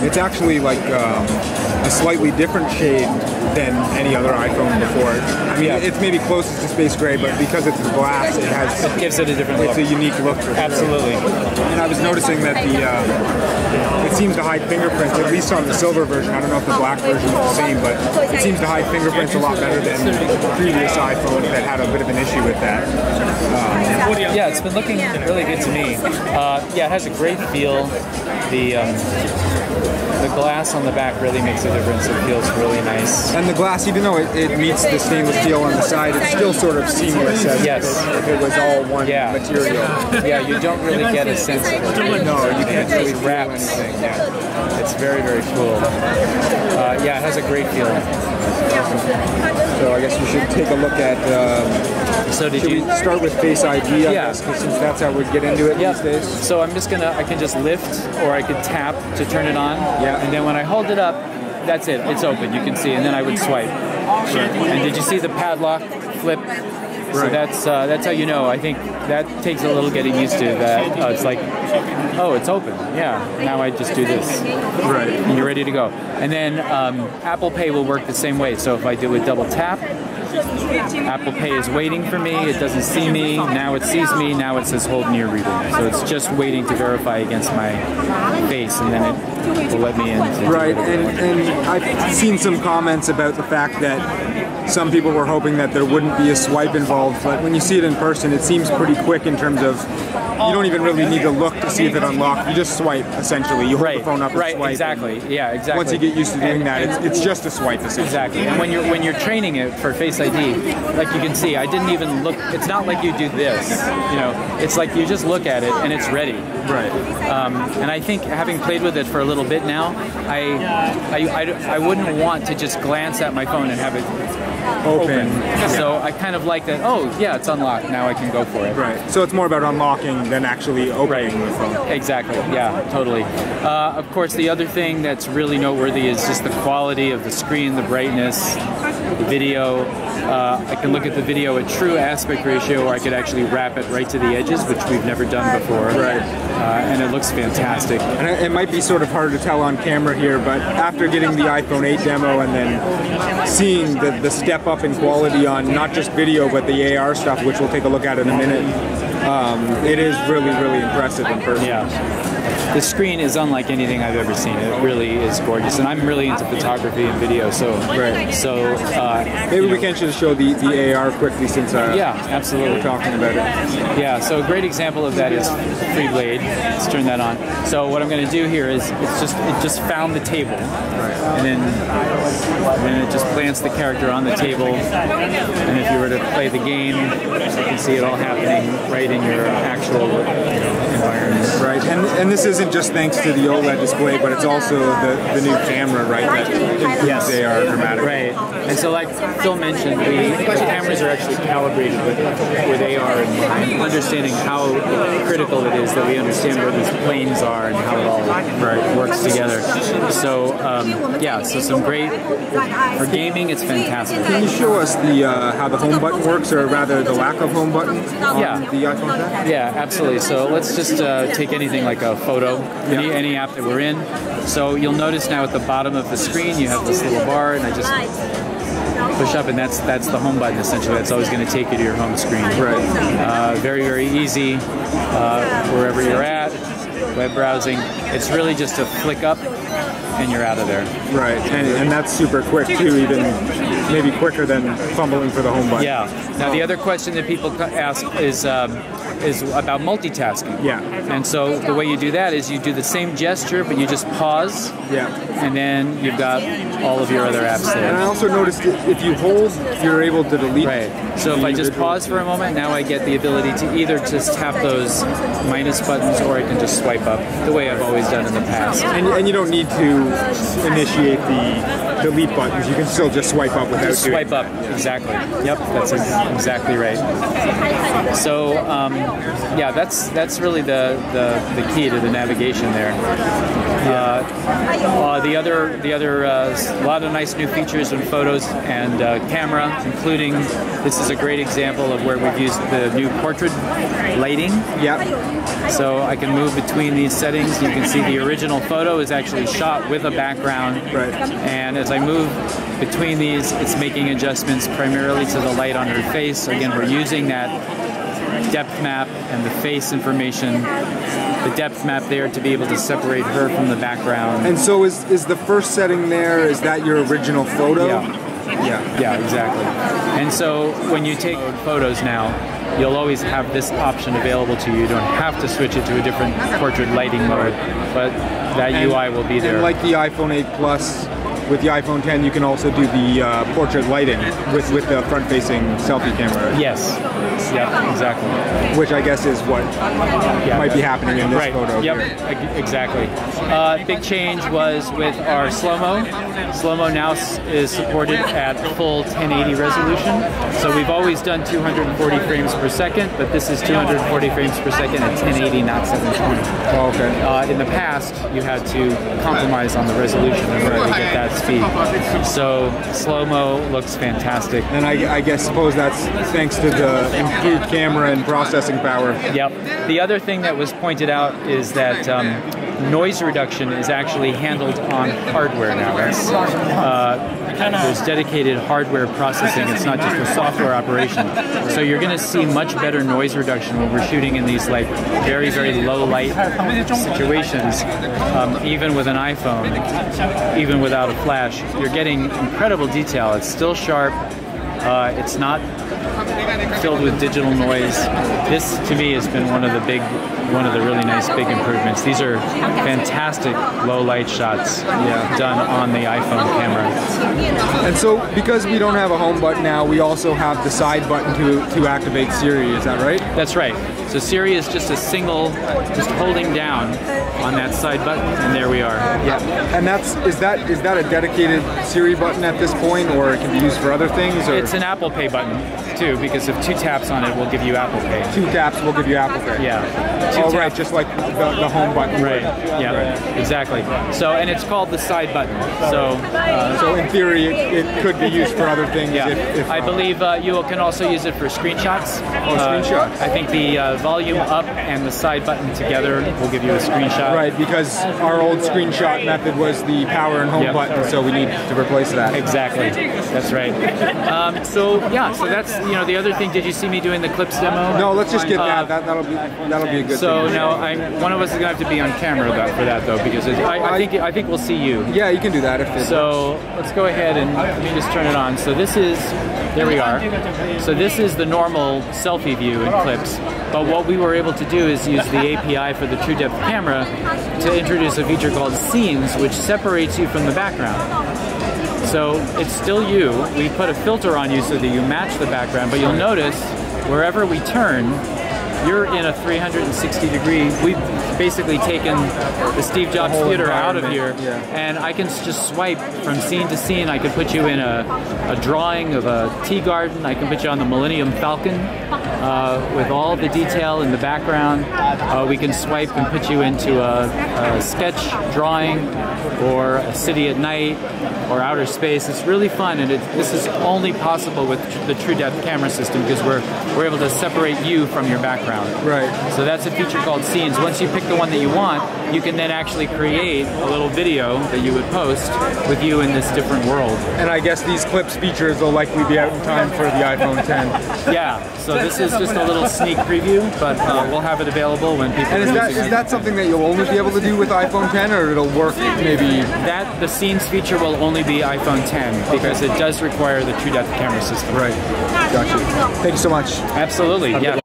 It's actually like a slightly different shade than any other iPhone before. I mean, it's maybe closest to space gray, but because it's glass, it gives it a different look. It's a unique look for sure. Absolutely. And I was noticing that it seems to hide fingerprints, at least on the silver version. I don't know if the black version is the same, but it seems to hide fingerprints a lot better than the previous iPhone that had a bit of an issue with that. Yeah, it's been looking really good to me. Yeah, it has a great feel. The glass on the back really makes a difference. It feels really nice. And the glass, even though it meets the stainless steel on the side, it's still sort of seamless as if it was all one material. Yeah, you don't really get a sense of it. No, you can't really wrap anything. Yeah. It's very, very cool. Yeah, it has a great feeling. So I guess we should take a look at. So should we start with Face ID? I guess, since that's how we get into it these days. So I can just lift, or I could tap to turn it on. Yeah. And then when I hold it up, that's it. It's open. You can see, and then I would swipe. And did you see the padlock flip? So that's how you know. I think that takes a little getting used to. That it's like, oh, it's open. Yeah. Now I just do this. Right. And you're ready to go. And then Apple Pay will work the same way. So if I do a double tap, Apple Pay is waiting for me. It doesn't see me. Now it sees me. Now it says hold near reader. So it's just waiting to verify against my face, and then it will let me in. Right. And I've seen some comments about the fact that some people were hoping that there wouldn't be a swipe involved, but when you see it in person, it seems pretty quick in terms of you don't even really need to look to see if it unlocked. You just swipe, essentially. You hold the phone up and swipe. Exactly. Yeah, exactly. Once you get used to doing that, it's just a swipe, essentially. Exactly. And when you're training it for Face ID, like you can see, I didn't even look. It's not like you do this. You know, it's like you just look at it and it's ready. Right. And I think having played with it for a little bit now, I wouldn't want to just glance at my phone and have it open. So I kind of like that. Oh, yeah, it's unlocked. Now I can go for it. Right. So it's more about unlocking than actually opening the phone. Exactly. Yeah, totally. Of course, the other thing that's really noteworthy is just the quality of the screen, the brightness, the video. I can look at the video at true aspect ratio, or I could actually wrap it right to the edges, which we've never done before. Right. And it looks fantastic. And it might be sort of hard to tell on camera here, but after getting the iPhone 8 demo and then seeing the step up in quality on not just video, but the AR stuff, which we'll take a look at in a minute, it is really, really impressive in person. Yeah. The screen is unlike anything I've ever seen. It really is gorgeous, and I'm really into photography and video. So, maybe we can just show the AR quickly, since absolutely, we're talking about it. Yeah. So a great example of that is Free Blade. Let's turn that on. So what I'm going to do here is it just found the table, and then it just plants the character on the table. And if you were to play the game, you can see it all happening right in your actual environment. Right. And this isn't just thanks to the OLED display, but it's also the new camera, right? That improves AR dramatically. Right. And so, like Phil mentioned, the cameras are actually calibrated with AR and understanding how critical it is that we understand where these planes are and how it all works together. So, so some great for gaming. It's fantastic. Can you show us how the home button works, or rather the lack of home button on the iPhone 10? Yeah, absolutely. So let's just take anything like a photo, any app that we're in. So you'll notice now at the bottom of the screen you have this little bar, and I just push up, and that's the home button essentially. That's always going to take you to your home screen. Right. Very, very easy wherever you're at. Web browsing. It's really just a flick up and you're out of there. Right, and that's super quick too, even maybe quicker than fumbling for the home button. Yeah. Now the other question that people ask is about multitasking. Yeah. And so the way you do that is you do the same gesture, but you just pause. Yeah. And then you've got all of your other apps there. And I also noticed if you hold, you're able to delete. Right. So if I just pause for a moment, now I get the ability to either just tap those minus buttons, or I can just swipe up the way I've always done in the past. And you don't need to initiate the delete buttons. You can still just swipe up without just swipe up. Exactly. Yep, that's exactly right. So yeah, that's really the key to the navigation there. The other a lot of nice new features in photos and camera, including this is a great example of where we've used the new portrait lighting. Yep. So I can move between these settings. You can see the original photo is actually shot with a background. Right. And as I move between these, it's making adjustments primarily to the light on her face. Again, we're using that depth map and the face information, the depth map there to be able to separate her from the background. And so is the first setting there, is that your original photo? Yeah, exactly. And so when you take photos now, you'll always have this option available to you. You don't have to switch it to a different portrait lighting mode, but that UI will be there. And like the iPhone 8 Plus, with the iPhone 10, you can also do the portrait lighting with the front-facing selfie camera. Yes. Yeah, exactly. Which I guess is what might be happening in this photo. Yep, exactly. Big change was with our slow-mo. Slow-mo now is supported at full 1080 resolution. So we've always done 240 frames per second, but this is 240 frames per second at 1080, not 720. Oh, okay. In the past, you had to compromise on the resolution in order to get that speed. So slow-mo looks fantastic. And I suppose that's thanks to the improved camera and processing power. Yep. The other thing that was pointed out is that noise reduction is actually handled on hardware now. There's dedicated hardware processing. It's not just a software operation. So you're going to see much better noise reduction when we're shooting in these like very, very low light situations. Even with an iPhone, even without a flash, you're getting incredible detail. It's still sharp. It's not filled with digital noise. This, to me, has been one of the really nice big improvements. These are fantastic low light shots done on the iPhone camera. And so, because we don't have a home button now, we also have the side button to activate Siri. Is that right? That's right. So Siri is just a single, just holding down on that side button, and there we are. Yeah. And is that a dedicated Siri button at this point, or it can be used for other things? Or? It's an Apple Pay button too, because if 2 taps on it will give you Apple Pay. 2 taps will give you Apple Pay. Yeah. Right, just like the home button. Right. Yeah. Exactly. So, and it's called the side button. So in theory, it could be used for other things. Yeah. If I believe you can also use it for screenshots. Screenshots. I think the volume up and the side button together will give you a screenshot. Right, because our old screenshot method was the power and home button, so we need to replace that. Exactly. That's right. So that's the other thing. Did you see me doing the clips demo? No, let's just get that. That'll be a good thing. So now one of us is gonna have to be on camera for that though, because I think we'll see you. Yeah, you can do that So let's go ahead and let me just turn it on. So there we are. So this is the normal selfie view in clips. But what we were able to do is use the API for the True Depth camera to introduce a feature called Scenes, which separates you from the background. So it's still you. We put a filter on you so that you match the background, but you'll notice wherever we turn, you're in a 360 degree. We've basically taken the Steve Jobs Theater out of here, and I can just swipe from scene to scene. I could put you in a drawing of a tea garden. I can put you on the Millennium Falcon with all the detail in the background. We can swipe and put you into a sketch drawing or a city at night or outer space. It's really fun, and this is only possible with the True Depth camera system because we're able to separate you from your background. Right. So that's a feature called Scenes. Once you pick the one that you want, you can then actually create a little video that you would post with you in this different world. And I guess these clips features will likely be out in time for the iPhone 10. Yeah. So this is just a little sneak preview, but we'll have it available when people. And is that something that you'll only be able to do with iPhone 10, or it'll work maybe? The Scenes feature will only be iPhone 10 because it does require the True Depth camera system. Right. Gotcha. Thank you so much. Absolutely. Yeah.